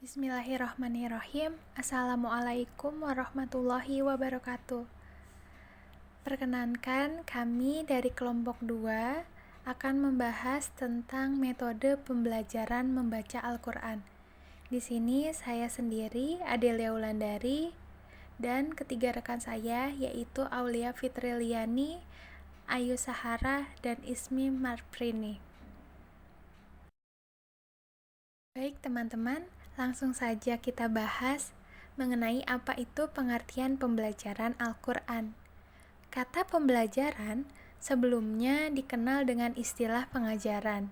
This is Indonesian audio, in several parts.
Bismillahirrahmanirrahim. Assalamualaikum warahmatullahi wabarakatuh. Perkenankan, kami dari kelompok 2 akan membahas tentang metode pembelajaran membaca Al-Quran. Di sini saya sendiri, Adelia Wulandari, dan ketiga rekan saya yaitu Aulia Fitriliani, Ayu Sahara, dan Ismi Marprini. Baik teman-teman, langsung saja kita bahas mengenai apa itu pengertian pembelajaran Al-Quran. Kata pembelajaran sebelumnya dikenal dengan istilah pengajaran.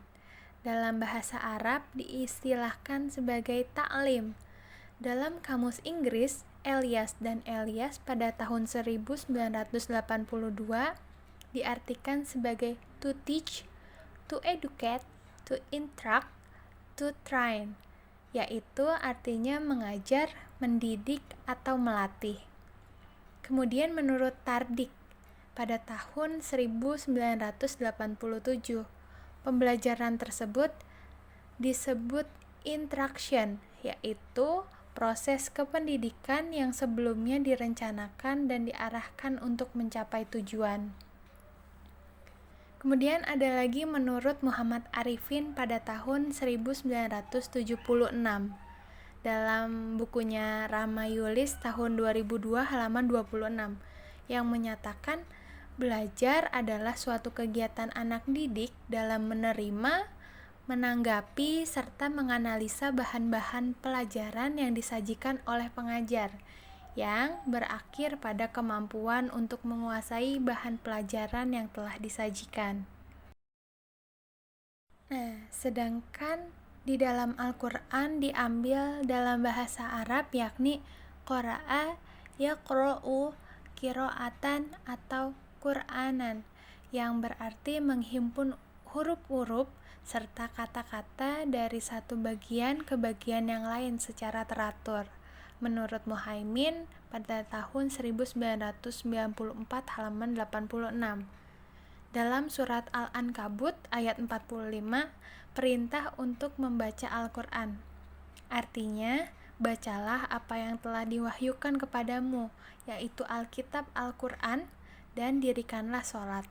Dalam bahasa Arab diistilahkan sebagai ta'lim. Dalam kamus Inggris, Elias dan Elias pada tahun 1982 diartikan sebagai to teach, to educate, to instruct, to train, yaitu artinya mengajar, mendidik, atau melatih. Kemudian menurut Tardik, pada tahun 1987, pembelajaran tersebut disebut instruction, yaitu proses kependidikan yang sebelumnya direncanakan dan diarahkan untuk mencapai tujuan. Kemudian ada lagi menurut Muhammad Arifin pada tahun 1976 dalam bukunya Ramayulis tahun 2002 halaman 26 yang menyatakan belajar adalah suatu kegiatan anak didik dalam menerima, menanggapi, serta menganalisa bahan-bahan pelajaran yang disajikan oleh pengajar yang berakhir pada kemampuan untuk menguasai bahan pelajaran yang telah disajikan. Nah, sedangkan di dalam Al-Quran diambil dalam bahasa Arab yakni qara'a, yaqra'u, qira'atan atau Qur'anan yang berarti menghimpun huruf-huruf serta kata-kata dari satu bagian ke bagian yang lain secara teratur. Menurut Muhaimin pada tahun 1994 halaman 86. Dalam surat Al-Ankabut ayat 45, perintah untuk membaca Al-Quran. Artinya, bacalah apa yang telah diwahyukan kepadamu, yaitu Alkitab Al-Quran, dan dirikanlah sholat.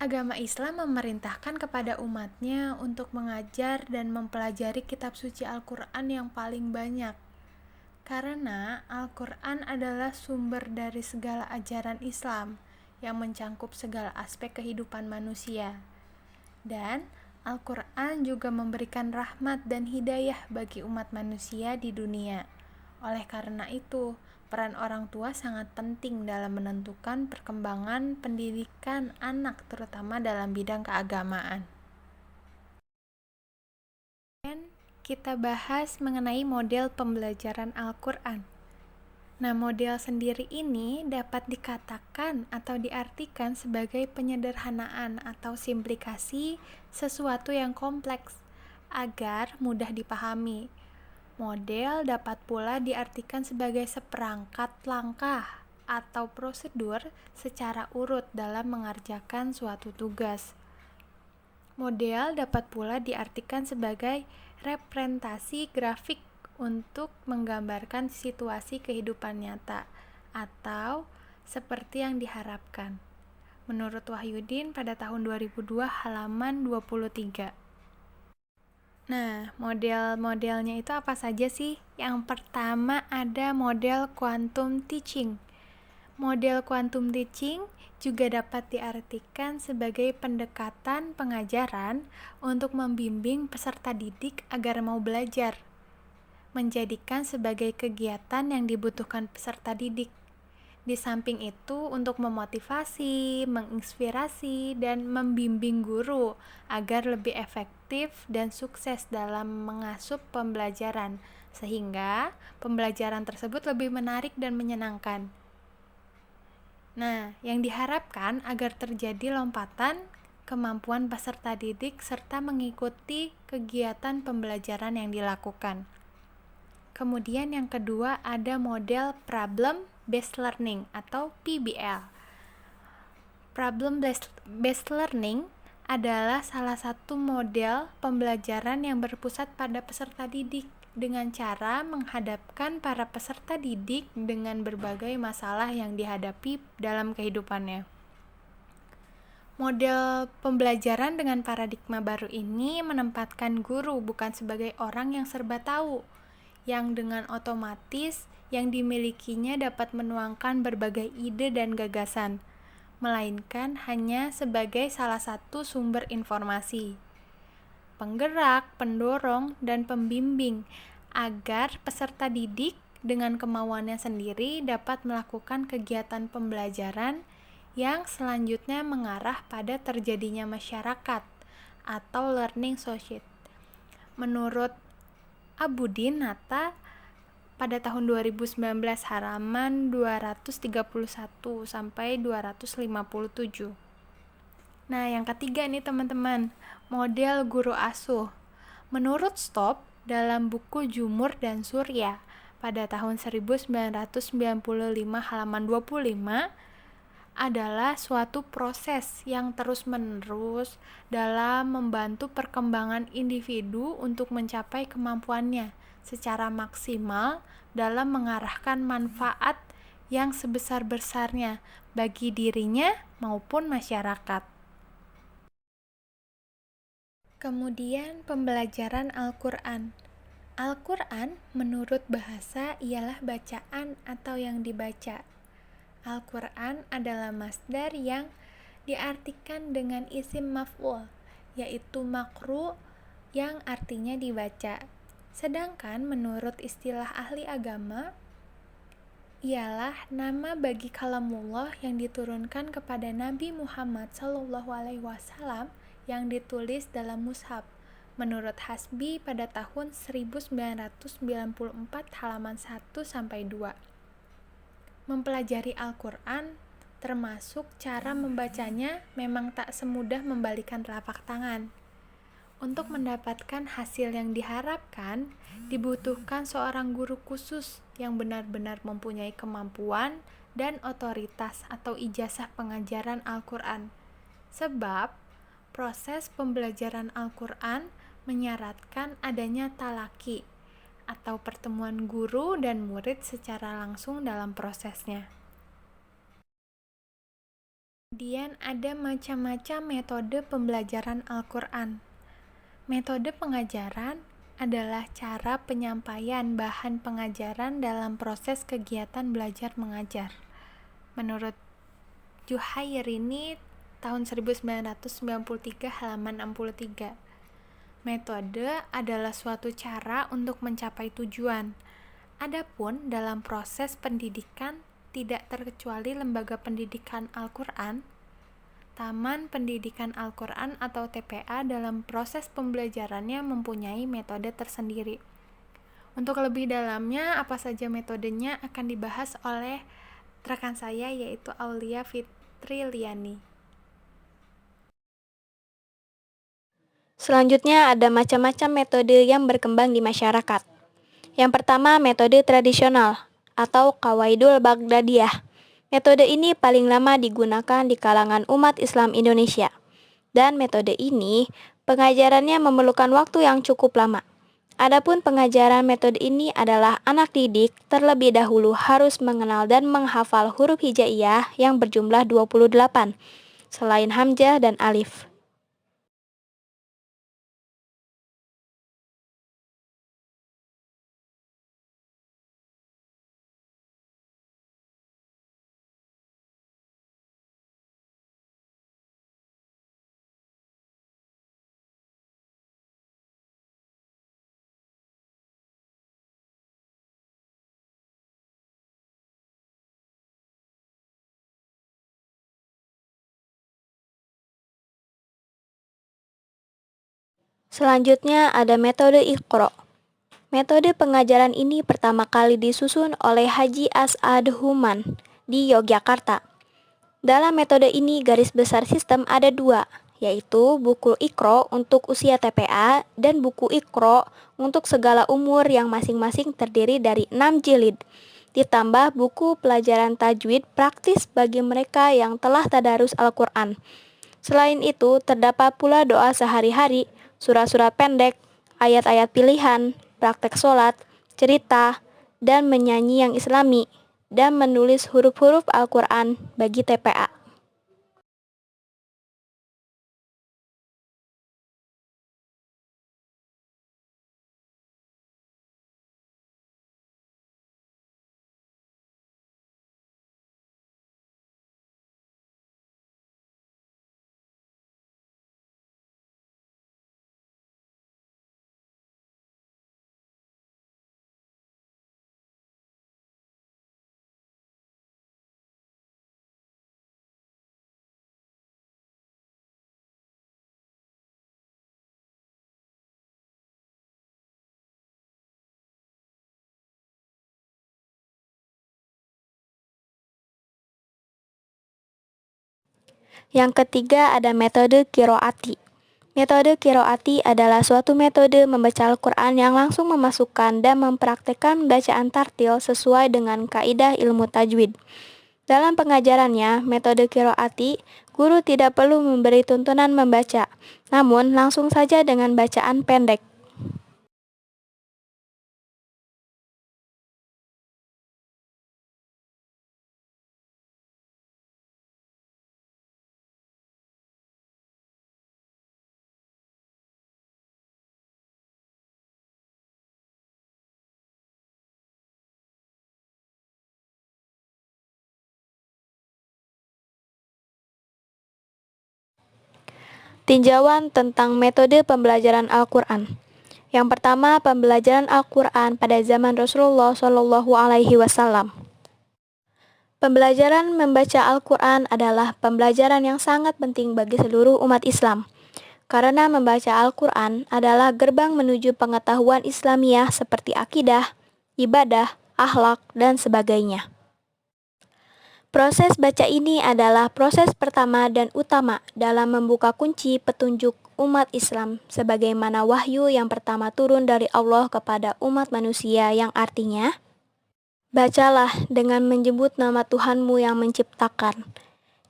Agama Islam memerintahkan kepada umatnya untuk mengajar dan mempelajari kitab suci Al-Quran yang paling banyak. Karena Al-Quran adalah sumber dari segala ajaran Islam yang mencangkup segala aspek kehidupan manusia. Dan Al-Quran juga memberikan rahmat dan hidayah bagi umat manusia di dunia. Oleh karena itu, peran orang tua sangat penting dalam menentukan perkembangan pendidikan anak, terutama dalam bidang keagamaan. Dan kita bahas mengenai model pembelajaran Al-Quran. Nah, model sendiri ini dapat dikatakan atau diartikan sebagai penyederhanaan atau simplikasi sesuatu yang kompleks agar mudah dipahami. Model dapat pula diartikan sebagai seperangkat langkah atau prosedur secara urut dalam mengerjakan suatu tugas. Model dapat pula diartikan sebagai representasi grafik untuk menggambarkan situasi kehidupan nyata atau seperti yang diharapkan. Menurut Wahyudin pada tahun 2002 halaman 23. Nah, model-modelnya itu apa saja sih? Yang pertama ada model quantum teaching. Model quantum teaching juga dapat diartikan sebagai pendekatan pengajaran untuk membimbing peserta didik agar mau belajar, menjadikan sebagai kegiatan yang dibutuhkan peserta didik. Di samping itu, untuk memotivasi, menginspirasi, dan membimbing guru agar lebih efektif dan sukses dalam mengasuh pembelajaran, sehingga pembelajaran tersebut lebih menarik dan menyenangkan. Nah, yang diharapkan agar terjadi lompatan kemampuan peserta didik serta mengikuti kegiatan pembelajaran yang dilakukan. Kemudian yang kedua ada model problem based learning atau PBL. Problem based learning adalah salah satu model pembelajaran yang berpusat pada peserta didik dengan cara menghadapkan para peserta didik dengan berbagai masalah yang dihadapi dalam kehidupannya. Model pembelajaran dengan paradigma baru ini menempatkan guru bukan sebagai orang yang serba tahu, yang dengan otomatis yang dimilikinya dapat menuangkan berbagai ide dan gagasan, melainkan hanya sebagai salah satu sumber informasi, penggerak, pendorong, dan pembimbing agar peserta didik dengan kemauannya sendiri dapat melakukan kegiatan pembelajaran yang selanjutnya mengarah pada terjadinya masyarakat atau learning society. Menurut Abudin Nata pada tahun 2019 halaman 231 sampai 257. Nah, yang ketiga nih teman-teman, model guru asuh. Menurut Stopp dalam buku Jumur dan Surya pada tahun 1995 halaman 25 adalah suatu proses yang terus-menerus dalam membantu perkembangan individu untuk mencapai kemampuannya secara maksimal dalam mengarahkan manfaat yang sebesar-besarnya bagi dirinya maupun masyarakat. Kemudian pembelajaran Al-Quran. Al-Quran menurut bahasa ialah bacaan atau yang dibaca. Al-Quran adalah masdar yang diartikan dengan isim maf'ul, yaitu makru yang artinya dibaca. Sedangkan menurut istilah ahli agama, ialah nama bagi kalamullah yang diturunkan kepada Nabi Muhammad SAW yang ditulis dalam mushaf. Menurut Hasbi pada tahun 1994 halaman 1-2. Mempelajari Al-Quran termasuk cara membacanya memang tak semudah membalikan telapak tangan. Untuk mendapatkan hasil yang diharapkan, dibutuhkan seorang guru khusus yang benar-benar mempunyai kemampuan dan otoritas atau ijazah pengajaran Al-Quran. Sebab, proses pembelajaran Al-Quran menyaratkan adanya talaki, atau pertemuan guru dan murid secara langsung dalam prosesnya. Kemudian ada macam-macam metode pembelajaran Al-Quran. Metode pengajaran adalah cara penyampaian bahan pengajaran dalam proses kegiatan belajar mengajar. Menurut Juhairini tahun 1993 halaman 63. Metode adalah suatu cara untuk mencapai tujuan. Adapun dalam proses pendidikan tidak terkecuali lembaga pendidikan Al-Quran, Taman Pendidikan Al-Quran atau TPA dalam proses pembelajarannya mempunyai metode tersendiri. Untuk lebih dalamnya, apa saja metodenya akan dibahas oleh rekan saya yaitu Aulia Fitriliani. Selanjutnya ada macam-macam metode yang berkembang di masyarakat. Yang pertama, metode tradisional atau Qawaidul Baghdadiyah. Metode ini paling lama digunakan di kalangan umat Islam Indonesia. Dan metode ini, pengajarannya memerlukan waktu yang cukup lama. Adapun pengajaran metode ini adalah anak didik terlebih dahulu harus mengenal dan menghafal huruf hijaiyah yang berjumlah 28, selain hamzah dan alif. Selanjutnya ada metode Iqra. Metode pengajaran ini pertama kali disusun oleh Haji As'ad Human di Yogyakarta. Dalam metode ini garis besar sistem ada dua, yaitu buku Iqra untuk usia TPA dan buku Iqra untuk segala umur yang masing-masing terdiri dari 6 jilid. Ditambah buku pelajaran tajwid praktis bagi mereka yang telah tadarus Al-Quran. Selain itu, terdapat pula doa sehari-hari, surat-surat pendek, ayat-ayat pilihan, praktek sholat, cerita, dan menyanyi yang islami, dan menulis huruf-huruf Al-Quran bagi TPA. Yang ketiga ada metode Qiroati. Metode Qiroati adalah suatu metode membaca Al-Quran yang langsung memasukkan dan mempraktekkan bacaan tartil sesuai dengan kaidah ilmu tajwid. Dalam pengajarannya, metode Qiroati, guru tidak perlu memberi tuntunan membaca, namun langsung saja dengan bacaan pendek. Tinjauan tentang metode pembelajaran Al-Quran. Yang pertama, pembelajaran Al-Quran pada zaman Rasulullah Shallallahu Alaihi Wasallam. Pembelajaran membaca Al-Quran adalah pembelajaran yang sangat penting bagi seluruh umat Islam, karena membaca Al-Quran adalah gerbang menuju pengetahuan Islamiyah seperti akidah, ibadah, akhlak, dan sebagainya. Proses baca ini adalah proses pertama dan utama dalam membuka kunci petunjuk umat Islam sebagaimana wahyu yang pertama turun dari Allah kepada umat manusia yang artinya, bacalah dengan menyebut nama Tuhanmu yang menciptakan.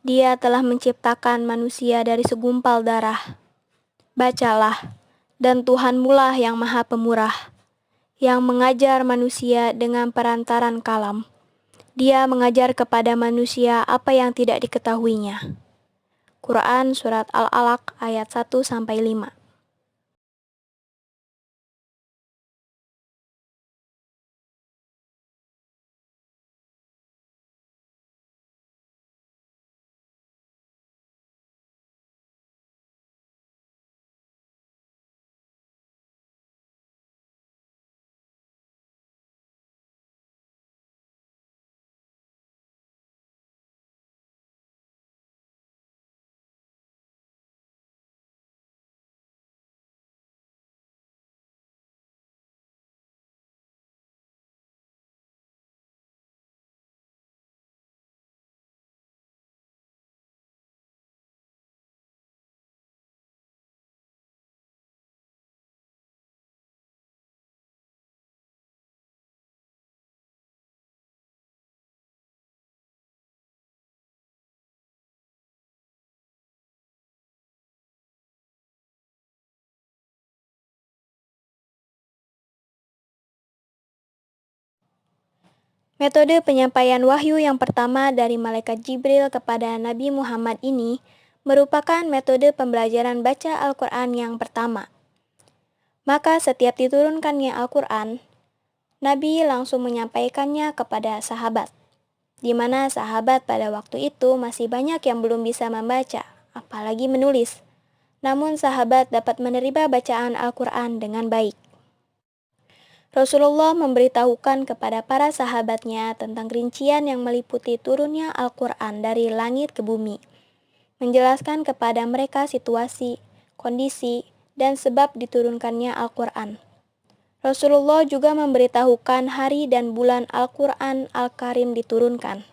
Dia telah menciptakan manusia dari segumpal darah. Bacalah, dan Tuhanmulah yang maha pemurah, yang mengajar manusia dengan perantaran kalam. Dia mengajar kepada manusia apa yang tidak diketahuinya. Quran Surat Al-Alaq ayat 1-5. Metode penyampaian wahyu yang pertama dari malaikat Jibril kepada Nabi Muhammad ini merupakan metode pembelajaran baca Al-Quran yang pertama. Maka setiap diturunkannya Al-Quran, Nabi langsung menyampaikannya kepada sahabat, di mana sahabat pada waktu itu masih banyak yang belum bisa membaca, apalagi menulis. Namun sahabat dapat menerima bacaan Al-Quran dengan baik. Rasulullah memberitahukan kepada para sahabatnya tentang rincian yang meliputi turunnya Al-Quran dari langit ke bumi, menjelaskan kepada mereka situasi, kondisi, dan sebab diturunkannya Al-Quran. Rasulullah juga memberitahukan hari dan bulan Al-Quran Al-Karim diturunkan.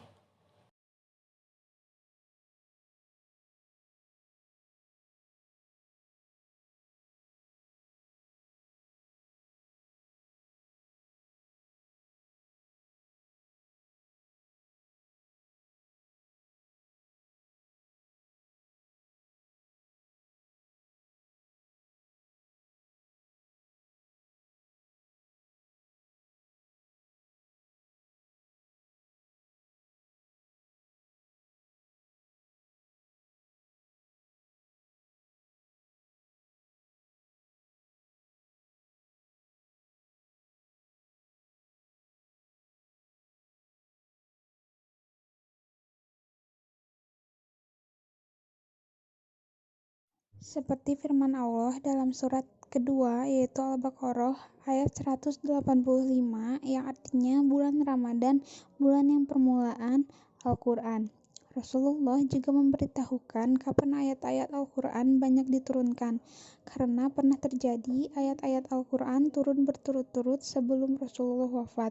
Seperti firman Allah dalam surat kedua yaitu Al-Baqarah ayat 185 yang artinya bulan Ramadan, bulan yang permulaan Al-Quran. Rasulullah juga memberitahukan kapan ayat-ayat Al-Quran banyak diturunkan, karena pernah terjadi ayat-ayat Al-Quran turun berturut-turut sebelum Rasulullah wafat.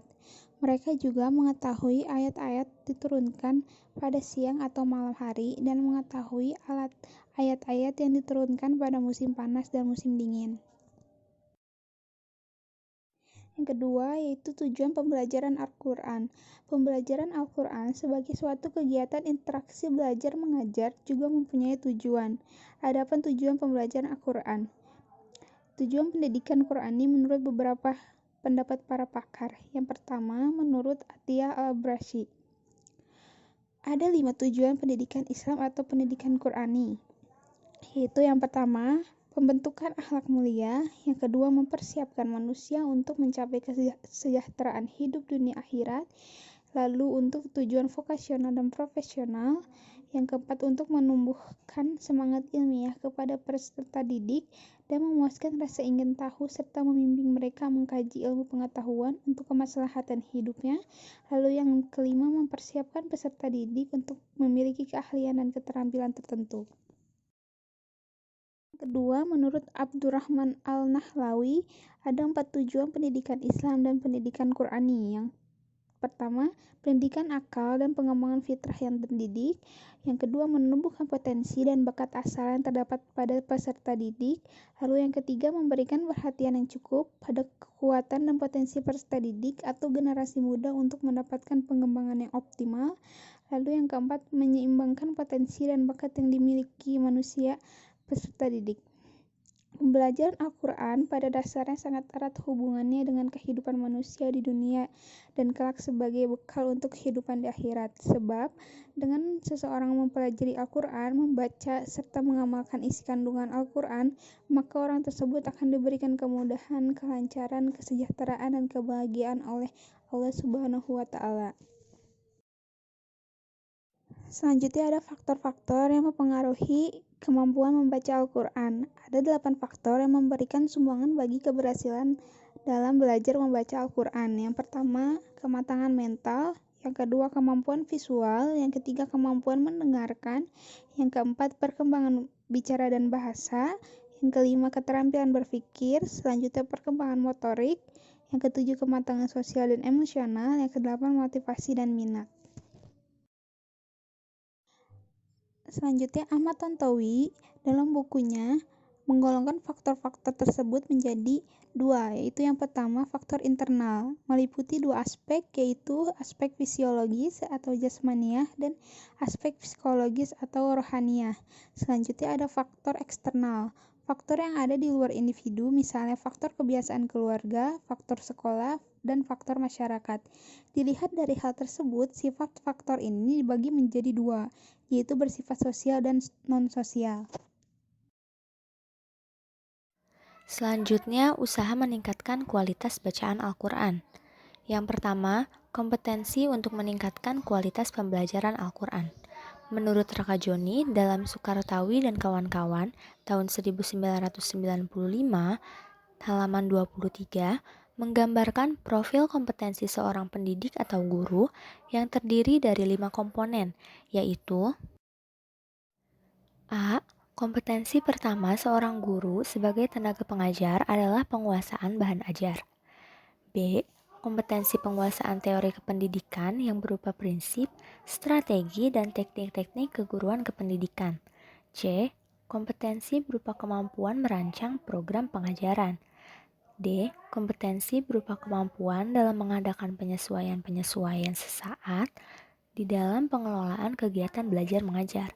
Mereka juga mengetahui ayat-ayat diturunkan pada siang atau malam hari dan mengetahui ayat-ayat yang diturunkan pada musim panas dan musim dingin. Yang kedua yaitu tujuan pembelajaran Al-Quran. Pembelajaran Al-Quran sebagai suatu kegiatan interaksi belajar mengajar juga mempunyai tujuan. Adapun tujuan pembelajaran Al-Quran. Tujuan pendidikan Qurani menurut beberapa pendapat para pakar. Yang pertama menurut Atiyah Al-Abrashi. Ada 5 tujuan pendidikan Islam atau pendidikan Qurani. Yaitu yang pertama, pembentukan akhlak mulia, yang kedua mempersiapkan manusia untuk mencapai kesejahteraan hidup dunia akhirat, lalu untuk tujuan vokasional dan profesional, yang keempat untuk menumbuhkan semangat ilmiah kepada peserta didik dan memuaskan rasa ingin tahu serta membimbing mereka mengkaji ilmu pengetahuan untuk kemaslahatan hidupnya, lalu yang kelima mempersiapkan peserta didik untuk memiliki keahlian dan keterampilan tertentu. Kedua, menurut Abdurrahman Al-Nahlawi, ada 4 tujuan pendidikan Islam dan pendidikan Qurani. Yang pertama, pendidikan akal dan pengembangan fitrah yang terdidik. Yang kedua, menumbuhkan potensi dan bakat asal yang terdapat pada peserta didik. Lalu yang ketiga, memberikan perhatian yang cukup pada kekuatan dan potensi peserta didik atau generasi muda untuk mendapatkan pengembangan yang optimal. Lalu yang keempat, menyeimbangkan potensi dan bakat yang dimiliki manusia peserta didik. Pembelajaran Al-Quran pada dasarnya sangat erat hubungannya dengan kehidupan manusia di dunia dan kelak sebagai bekal untuk kehidupan di akhirat. Sebab, dengan seseorang mempelajari Al-Quran, membaca, serta mengamalkan isi kandungan Al-Quran, maka orang tersebut akan diberikan kemudahan, kelancaran, kesejahteraan, dan kebahagiaan oleh Allah Subhanahu wa Ta'ala. Selanjutnya ada faktor-faktor yang mempengaruhi kemampuan membaca Al-Quran. Ada 8 faktor yang memberikan sumbangan bagi keberhasilan dalam belajar membaca Al-Quran. Yang pertama, kematangan mental. Yang kedua, kemampuan visual. Yang ketiga, kemampuan mendengarkan. Yang keempat, perkembangan bicara dan bahasa. Yang kelima, keterampilan berpikir. Selanjutnya, perkembangan motorik. Yang ketujuh, kematangan sosial dan emosional. Yang kedelapan, motivasi dan minat. Selanjutnya, Ahmad Tantowi dalam bukunya menggolongkan faktor-faktor tersebut menjadi 2, yaitu yang pertama faktor internal, meliputi 2 aspek, yaitu aspek fisiologis atau jasmaniah dan aspek psikologis atau rohaniah. Selanjutnya ada faktor eksternal, faktor yang ada di luar individu, misalnya faktor kebiasaan keluarga, faktor sekolah, dan faktor masyarakat. Dilihat dari hal tersebut, sifat faktor ini dibagi menjadi 2, yaitu bersifat sosial dan non-sosial. Selanjutnya, usaha meningkatkan kualitas bacaan Al-Quran. Yang pertama, kompetensi untuk meningkatkan kualitas pembelajaran Al-Quran. Menurut Rakajoni, dalam Sukartawi dan kawan-kawan, tahun 1995, halaman 23, menggambarkan profil kompetensi seorang pendidik atau guru yang terdiri dari 5 komponen, yaitu A. Kompetensi pertama seorang guru sebagai tenaga pengajar adalah penguasaan bahan ajar. B. Kompetensi penguasaan teori kependidikan yang berupa prinsip, strategi, dan teknik-teknik keguruan kependidikan. C. Kompetensi berupa kemampuan merancang program pengajaran. D. Kompetensi berupa kemampuan dalam mengadakan penyesuaian-penyesuaian sesaat di dalam pengelolaan kegiatan belajar mengajar.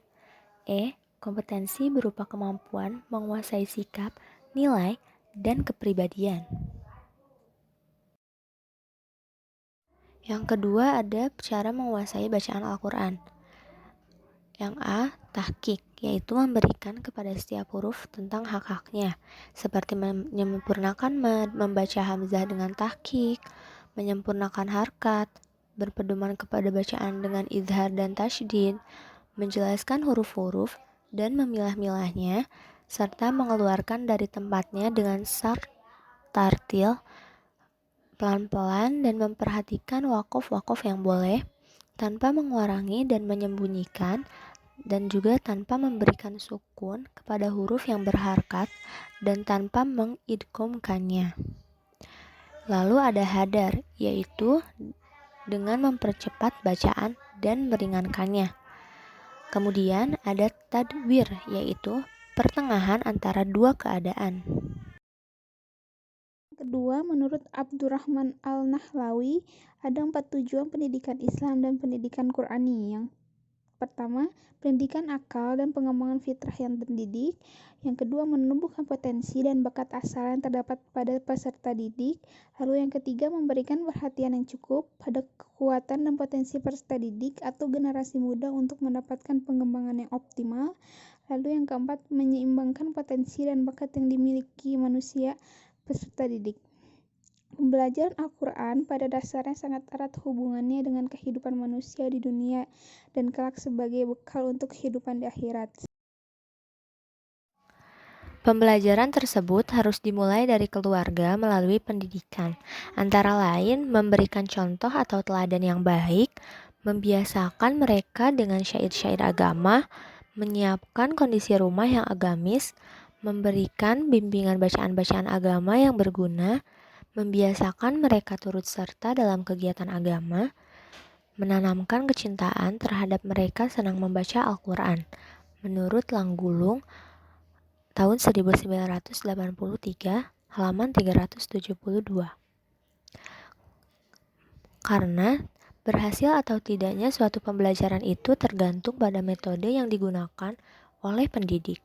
E. Kompetensi berupa kemampuan menguasai sikap, nilai, dan kepribadian. Yang kedua ada cara menguasai bacaan Al-Quran. Yang A. Tahqiq, yaitu memberikan kepada setiap huruf tentang hak-haknya, seperti menyempurnakan membaca hamzah dengan tahqiq, menyempurnakan harkat, berpedoman kepada bacaan dengan izhar dan tasydid, menjelaskan huruf-huruf, dan memilah-milahnya, serta mengeluarkan dari tempatnya dengan sak tartil pelan-pelan dan memperhatikan wakof-wakof yang boleh, tanpa mengurangi dan menyembunyikan, dan juga tanpa memberikan sukun kepada huruf yang berharkat dan tanpa mengidghamkannya. Lalu ada hadar, yaitu dengan mempercepat bacaan dan meringankannya. Kemudian ada tadwir, yaitu pertengahan antara dua keadaan. Kedua, menurut Abdurrahman Al-Nahlawi, ada 4 tujuan pendidikan Islam dan pendidikan Qur'ani. Yang pertama, pendidikan akal dan pengembangan fitrah yang terdidik. Yang kedua, menumbuhkan potensi dan bakat asal yang terdapat pada peserta didik. Lalu yang ketiga, memberikan perhatian yang cukup pada kekuatan dan potensi peserta didik atau generasi muda untuk mendapatkan pengembangan yang optimal. Lalu yang keempat, menyeimbangkan potensi dan bakat yang dimiliki manusia peserta didik. Pembelajaran Al-Quran pada dasarnya sangat erat hubungannya dengan kehidupan manusia di dunia dan kelak sebagai bekal untuk kehidupan di akhirat. Pembelajaran tersebut harus dimulai dari keluarga melalui pendidikan, antara lain memberikan contoh atau teladan yang baik, membiasakan mereka dengan syair-syair agama, menyiapkan kondisi rumah yang agamis, memberikan bimbingan bacaan-bacaan agama yang berguna, membiasakan mereka turut serta dalam kegiatan agama, menanamkan kecintaan terhadap mereka senang membaca Al-Quran. Menurut Langgulung, tahun 1983, halaman 372. Karena berhasil atau tidaknya suatu pembelajaran itu tergantung pada metode yang digunakan oleh pendidik.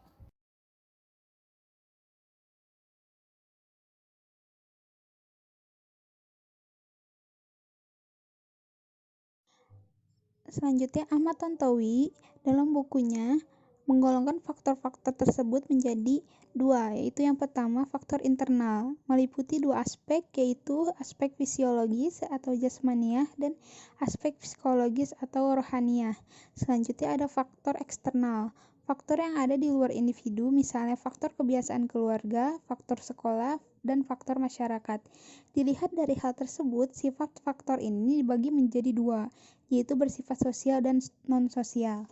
Selanjutnya, Ahmad Tantowi dalam bukunya menggolongkan faktor-faktor tersebut menjadi dua, yaitu yang pertama faktor internal, meliputi dua aspek, yaitu aspek fisiologis atau jasmaniah dan aspek psikologis atau rohaniah. Selanjutnya ada faktor eksternal, faktor yang ada di luar individu, misalnya faktor kebiasaan keluarga, faktor sekolah, dan faktor masyarakat. Dilihat dari hal tersebut, sifat faktor ini dibagi menjadi dua, yaitu bersifat sosial dan non-sosial.